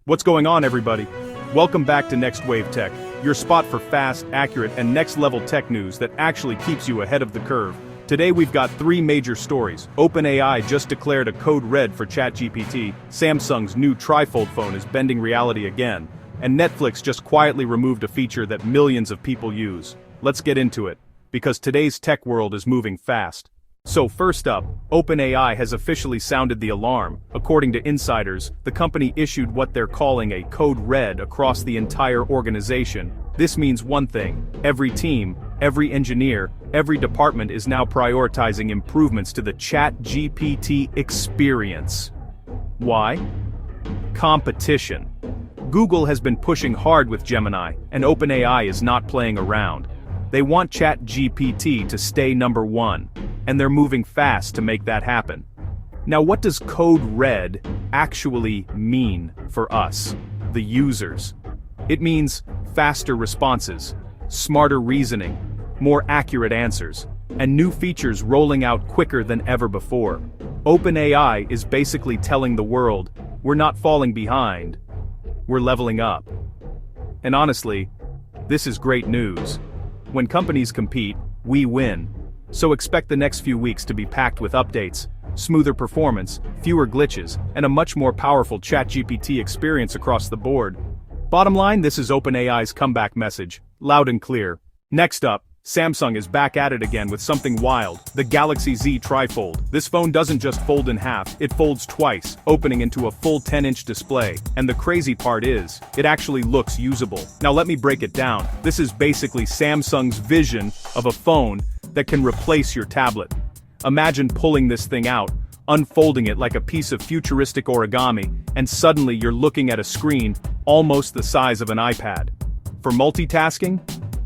What's going on, everybody? Welcome back to Next Wave Tech, your spot for fast, accurate, and next-level tech news that actually keeps you ahead of the curve. Today we've got three major stories. OpenAI just declared a code red for ChatGPT, Samsung's new TriFold phone is bending reality again, and Netflix just quietly removed a feature that millions of people use. Let's get into it, because today's tech world is moving fast. So first up, OpenAI has officially sounded the alarm. According to insiders, the company issued what they're calling a code red across the entire organization. This means one thing: every team, every engineer, every department is now prioritizing improvements to the ChatGPT experience. Why? Competition. Google has been pushing hard with Gemini, and OpenAI is not playing around. They want ChatGPT to stay number one, and they're moving fast to make that happen. Now, what does code red actually mean for us, the users? It means faster responses, smarter reasoning, more accurate answers, and new features rolling out quicker than ever before. OpenAI is basically telling the world, we're not falling behind, we're leveling up. And honestly, this is great news. When companies compete, we win. So expect the next few weeks to be packed with updates, smoother performance, fewer glitches, and a much more powerful ChatGPT experience across the board. Bottom line, this is OpenAI's comeback message, loud and clear. Next up, Samsung is back at it again with something wild, the Galaxy Z TriFold. This phone doesn't just fold in half, it folds twice, opening into a full 10-inch display. And the crazy part is, it actually looks usable. Now let me break it down. This is basically Samsung's vision of a phone that can replace your tablet. Imagine pulling this thing out, unfolding it like a piece of futuristic origami, and suddenly you're looking at a screen almost the size of an iPad. For multitasking?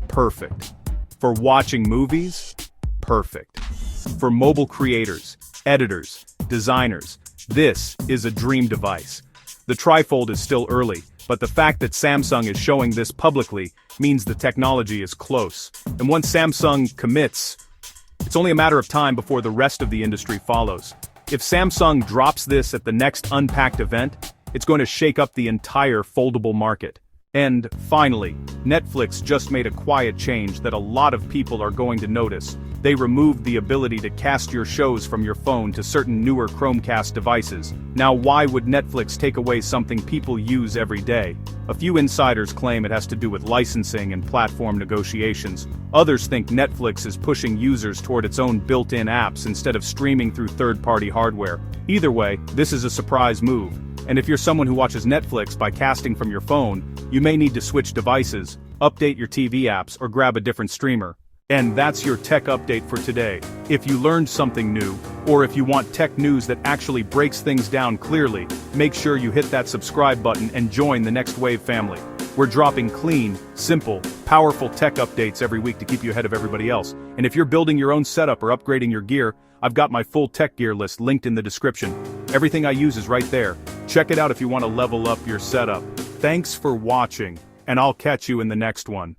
Perfect. For watching movies? Perfect. For mobile creators, editors, designers, this is a dream device. The TriFold is still early, but the fact that Samsung is showing this publicly means the technology is close. And once Samsung commits, it's only a matter of time before the rest of the industry follows. If Samsung drops this at the next Unpacked event, it's going to shake up the entire foldable market. And finally, Netflix just made a quiet change that a lot of people are going to notice. They removed the ability to cast your shows from your phone to certain newer Chromecast devices. Now, why would Netflix take away something people use every day? A few insiders claim it has to do with licensing and platform negotiations. Others think Netflix is pushing users toward its own built-in apps instead of streaming through third-party hardware. Either way, this is a surprise move. And if you're someone who watches Netflix by casting from your phone, you may need to switch devices, update your TV apps, or grab a different streamer. And that's your tech update for today. If you learned something new, or if you want tech news that actually breaks things down clearly, make sure you hit that subscribe button and join the Next Wave family. We're dropping clean, simple, powerful tech updates every week to keep you ahead of everybody else. And if you're building your own setup or upgrading your gear, I've got my full tech gear list linked in the description. Everything I use is right there. Check it out if you want to level up your setup. Thanks for watching, and I'll catch you in the next one.